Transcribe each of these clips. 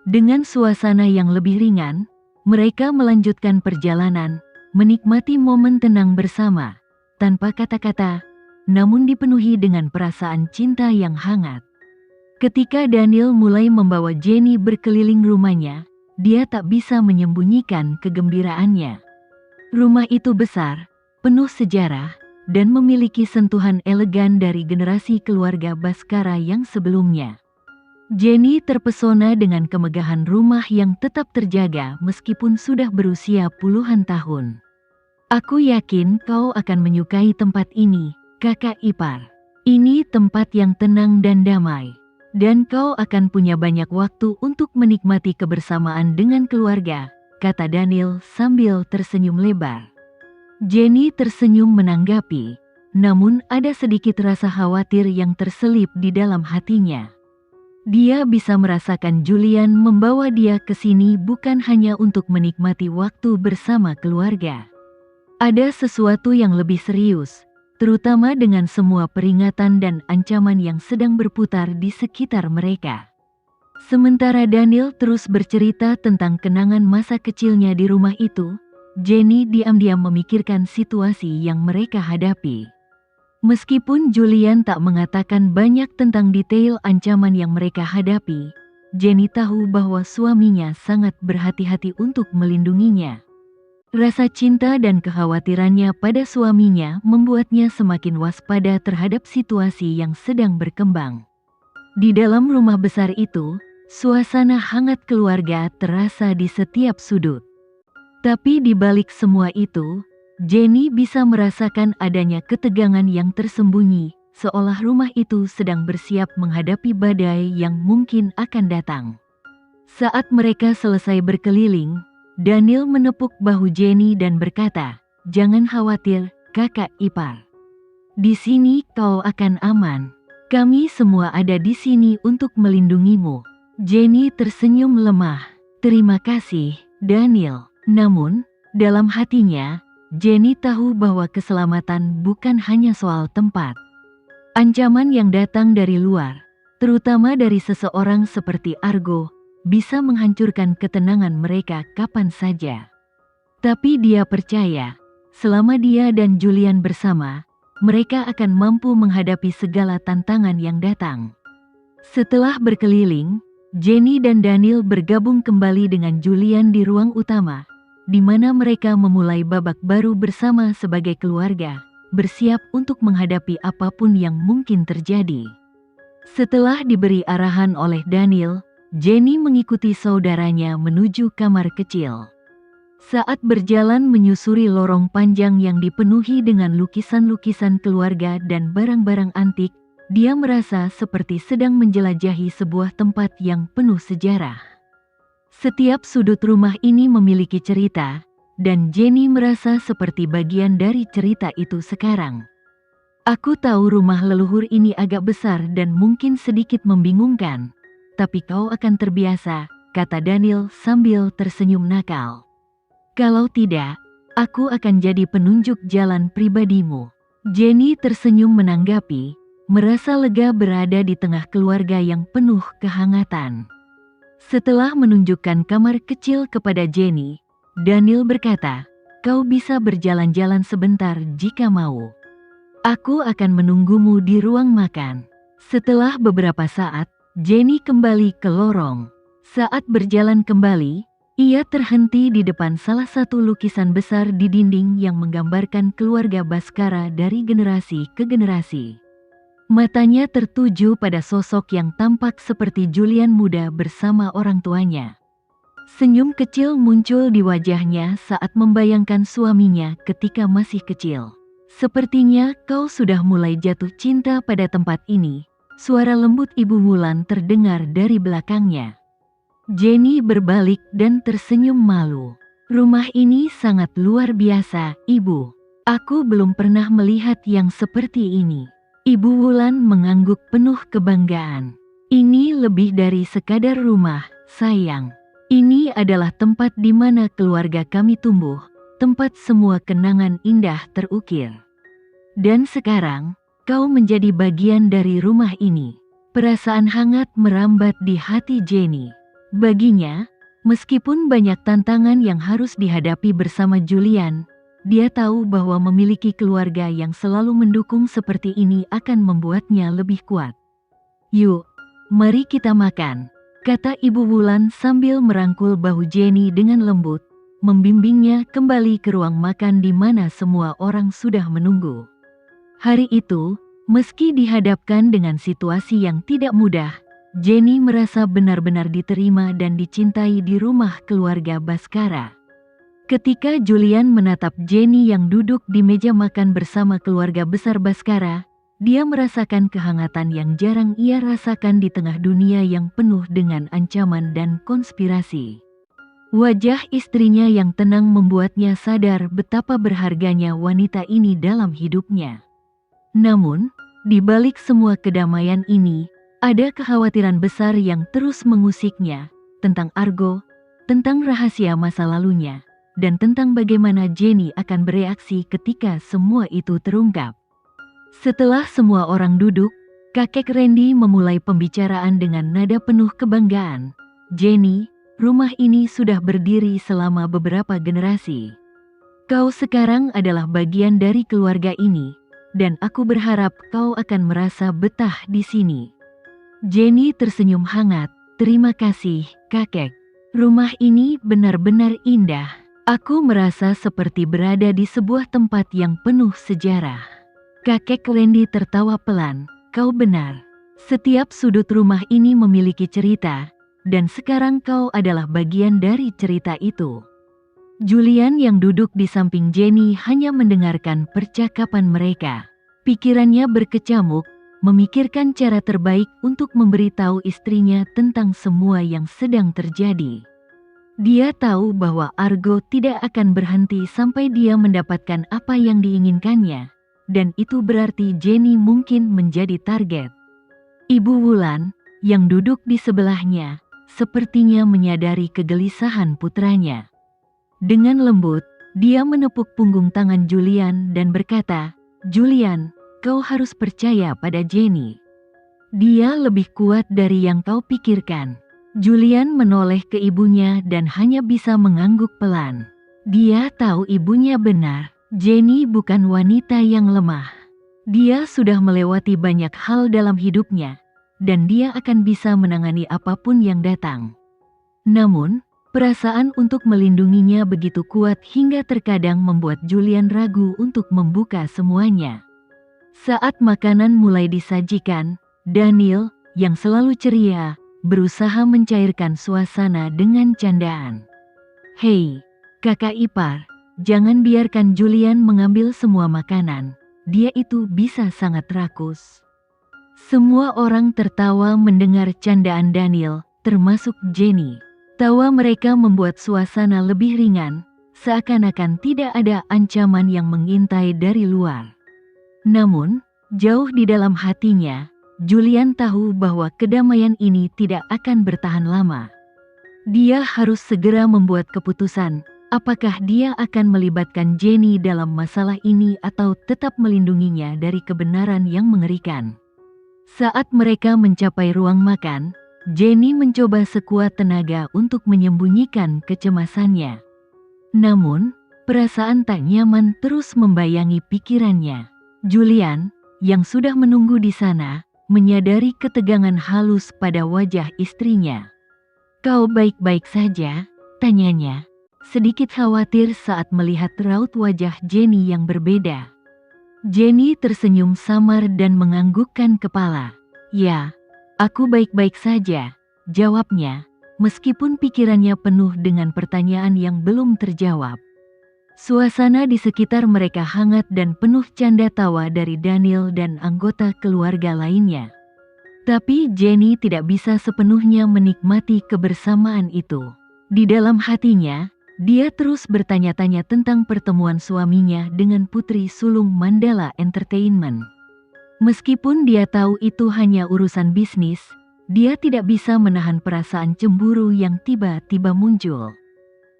Dengan suasana yang lebih ringan, mereka melanjutkan perjalanan, menikmati momen tenang bersama, tanpa kata-kata, namun dipenuhi dengan perasaan cinta yang hangat. Ketika Daniel mulai membawa Jenny berkeliling rumahnya, dia tak bisa menyembunyikan kegembiraannya. Rumah itu besar, penuh sejarah, dan memiliki sentuhan elegan dari generasi keluarga Baskara yang sebelumnya. Jenny terpesona dengan kemegahan rumah yang tetap terjaga meskipun sudah berusia puluhan tahun. Aku yakin kau akan menyukai tempat ini, kakak ipar. Ini tempat yang tenang dan damai. Dan kau akan punya banyak waktu untuk menikmati kebersamaan dengan keluarga, kata Daniel sambil tersenyum lebar. Jenny tersenyum menanggapi, namun ada sedikit rasa khawatir yang terselip di dalam hatinya. Dia bisa merasakan Julian membawa dia ke sini bukan hanya untuk menikmati waktu bersama keluarga. Ada sesuatu yang lebih serius, terutama dengan semua peringatan dan ancaman yang sedang berputar di sekitar mereka. Sementara Daniel terus bercerita tentang kenangan masa kecilnya di rumah itu, Jenny diam-diam memikirkan situasi yang mereka hadapi. Meskipun Julian tak mengatakan banyak tentang detail ancaman yang mereka hadapi, Jenny tahu bahwa suaminya sangat berhati-hati untuk melindunginya. Rasa cinta dan kekhawatirannya pada suaminya membuatnya semakin waspada terhadap situasi yang sedang berkembang. Di dalam rumah besar itu, suasana hangat keluarga terasa di setiap sudut. Tapi di balik semua itu, Jenny bisa merasakan adanya ketegangan yang tersembunyi, seolah rumah itu sedang bersiap menghadapi badai yang mungkin akan datang. Saat mereka selesai berkeliling, Daniel menepuk bahu Jenny dan berkata, "Jangan khawatir, kakak ipar. Di sini kau akan aman. Kami semua ada di sini untuk melindungimu." Jenny tersenyum lemah. "Terima kasih, Daniel." Namun, dalam hatinya, Jenny tahu bahwa keselamatan bukan hanya soal tempat. Ancaman yang datang dari luar, terutama dari seseorang seperti Argo, bisa menghancurkan ketenangan mereka kapan saja. Tapi dia percaya, selama dia dan Julian bersama, mereka akan mampu menghadapi segala tantangan yang datang. Setelah berkeliling, Jenny dan Daniel bergabung kembali dengan Julian di ruang utama, di mana mereka memulai babak baru bersama sebagai keluarga, bersiap untuk menghadapi apapun yang mungkin terjadi. Setelah diberi arahan oleh Daniel, Jenny mengikuti saudaranya menuju kamar kecil. Saat berjalan menyusuri lorong panjang yang dipenuhi dengan lukisan-lukisan keluarga dan barang-barang antik, dia merasa seperti sedang menjelajahi sebuah tempat yang penuh sejarah. Setiap sudut rumah ini memiliki cerita, dan Jenny merasa seperti bagian dari cerita itu sekarang. "Aku tahu rumah leluhur ini agak besar dan mungkin sedikit membingungkan, tapi kau akan terbiasa," kata Daniel sambil tersenyum nakal. "Kalau tidak, aku akan jadi penunjuk jalan pribadimu." Jenny tersenyum menanggapi, merasa lega berada di tengah keluarga yang penuh kehangatan. Setelah menunjukkan kamar kecil kepada Jenny, Daniel berkata, "Kau bisa berjalan-jalan sebentar jika mau. Aku akan menunggumu di ruang makan." Setelah beberapa saat, Jenny kembali ke lorong. Saat berjalan kembali, ia terhenti di depan salah satu lukisan besar di dinding yang menggambarkan keluarga Baskara dari generasi ke generasi. Matanya tertuju pada sosok yang tampak seperti Julian muda bersama orang tuanya. Senyum kecil muncul di wajahnya saat membayangkan suaminya ketika masih kecil. "Sepertinya kau sudah mulai jatuh cinta pada tempat ini," suara lembut Ibu Wulan terdengar dari belakangnya. Jenny berbalik dan tersenyum malu. "Rumah ini sangat luar biasa, Ibu. Aku belum pernah melihat yang seperti ini." Ibu Wulan mengangguk penuh kebanggaan. "Ini lebih dari sekadar rumah, sayang. Ini adalah tempat di mana keluarga kami tumbuh, tempat semua kenangan indah terukir. Dan sekarang, kau menjadi bagian dari rumah ini." Perasaan hangat merambat di hati Jenny. Baginya, meskipun banyak tantangan yang harus dihadapi bersama Julian, dia tahu bahwa memiliki keluarga yang selalu mendukung seperti ini akan membuatnya lebih kuat. "Yuk, mari kita makan," kata Ibu Wulan sambil merangkul bahu Jenny dengan lembut, membimbingnya kembali ke ruang makan di mana semua orang sudah menunggu. Hari itu, meski dihadapkan dengan situasi yang tidak mudah, Jenny merasa benar-benar diterima dan dicintai di rumah keluarga Baskara. Ketika Julian menatap Jenny yang duduk di meja makan bersama keluarga besar Baskara, dia merasakan kehangatan yang jarang ia rasakan di tengah dunia yang penuh dengan ancaman dan konspirasi. Wajah istrinya yang tenang membuatnya sadar betapa berharganya wanita ini dalam hidupnya. Namun, di balik semua kedamaian ini, ada kekhawatiran besar yang terus mengusiknya, tentang Argo, tentang rahasia masa lalunya, dan tentang bagaimana Jenny akan bereaksi ketika semua itu terungkap. Setelah semua orang duduk, kakek Randy memulai pembicaraan dengan nada penuh kebanggaan. "Jenny, rumah ini sudah berdiri selama beberapa generasi. Kau sekarang adalah bagian dari keluarga ini, dan aku berharap kau akan merasa betah di sini." Jenny tersenyum hangat. "Terima kasih, kakek. Rumah ini benar-benar indah. Aku merasa seperti berada di sebuah tempat yang penuh sejarah." Kakek Randy tertawa pelan. "Kau benar. Setiap sudut rumah ini memiliki cerita, dan sekarang kau adalah bagian dari cerita itu." Julian yang duduk di samping Jenny hanya mendengarkan percakapan mereka. Pikirannya berkecamuk, memikirkan cara terbaik untuk memberitahu istrinya tentang semua yang sedang terjadi. Dia tahu bahwa Argo tidak akan berhenti sampai dia mendapatkan apa yang diinginkannya, dan itu berarti Jenny mungkin menjadi target. Ibu Wulan, yang duduk di sebelahnya, sepertinya menyadari kegelisahan putranya. Dengan lembut, dia menepuk punggung tangan Julian dan berkata, "Julian, kau harus percaya pada Jenny. Dia lebih kuat dari yang kau pikirkan." Julian menoleh ke ibunya dan hanya bisa mengangguk pelan. Dia tahu ibunya benar. Jenny bukan wanita yang lemah. Dia sudah melewati banyak hal dalam hidupnya, dan dia akan bisa menangani apapun yang datang. Namun, perasaan untuk melindunginya begitu kuat hingga terkadang membuat Julian ragu untuk membuka semuanya. Saat makanan mulai disajikan, Daniel, yang selalu ceria, berusaha mencairkan suasana dengan candaan. "Hei, kakak ipar, jangan biarkan Julian mengambil semua makanan. Dia itu bisa sangat rakus." Semua orang tertawa mendengar candaan Daniel, termasuk Jenny. Tawa mereka membuat suasana lebih ringan, seakan-akan tidak ada ancaman yang mengintai dari luar. Namun, jauh di dalam hatinya, Julian tahu bahwa kedamaian ini tidak akan bertahan lama. Dia harus segera membuat keputusan, apakah dia akan melibatkan Jenny dalam masalah ini atau tetap melindunginya dari kebenaran yang mengerikan. Saat mereka mencapai ruang makan, Jenny mencoba sekuat tenaga untuk menyembunyikan kecemasannya. Namun, perasaan tak nyaman terus membayangi pikirannya. Julian, yang sudah menunggu di sana, menyadari ketegangan halus pada wajah istrinya. "Kau baik-baik saja?" tanyanya, sedikit khawatir saat melihat raut wajah Jenny yang berbeda. Jenny tersenyum samar dan menganggukkan kepala. "Ya, aku baik-baik saja," jawabnya, meskipun pikirannya penuh dengan pertanyaan yang belum terjawab. Suasana di sekitar mereka hangat dan penuh canda tawa dari Daniel dan anggota keluarga lainnya. Tapi Jenny tidak bisa sepenuhnya menikmati kebersamaan itu. Di dalam hatinya, dia terus bertanya-tanya tentang pertemuan suaminya dengan putri sulung Mandala Entertainment. Meskipun dia tahu itu hanya urusan bisnis, dia tidak bisa menahan perasaan cemburu yang tiba-tiba muncul.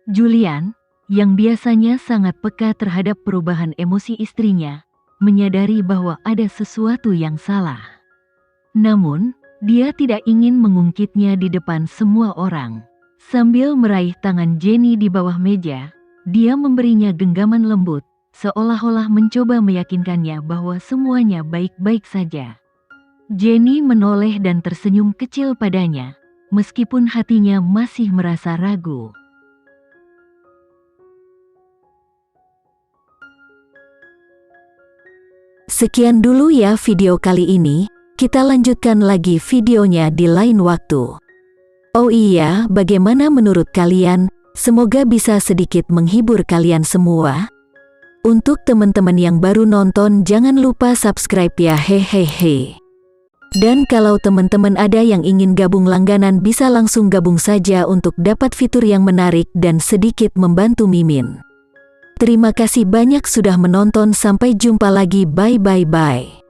Julian, yang biasanya sangat peka terhadap perubahan emosi istrinya, menyadari bahwa ada sesuatu yang salah. Namun, dia tidak ingin mengungkitnya di depan semua orang. Sambil meraih tangan Jenny di bawah meja, dia memberinya genggaman lembut, seolah-olah mencoba meyakinkannya bahwa semuanya baik-baik saja. Jenny menoleh dan tersenyum kecil padanya, meskipun hatinya masih merasa ragu. Sekian dulu ya video kali ini, kita lanjutkan lagi videonya di lain waktu. Oh iya, bagaimana menurut kalian? Semoga bisa sedikit menghibur kalian semua. Untuk teman-teman yang baru nonton, jangan lupa subscribe ya, hehehe. Dan kalau teman-teman ada yang ingin gabung langganan, bisa langsung gabung saja untuk dapat fitur yang menarik dan sedikit membantu Mimin. Terima kasih banyak sudah menonton, sampai jumpa lagi, bye.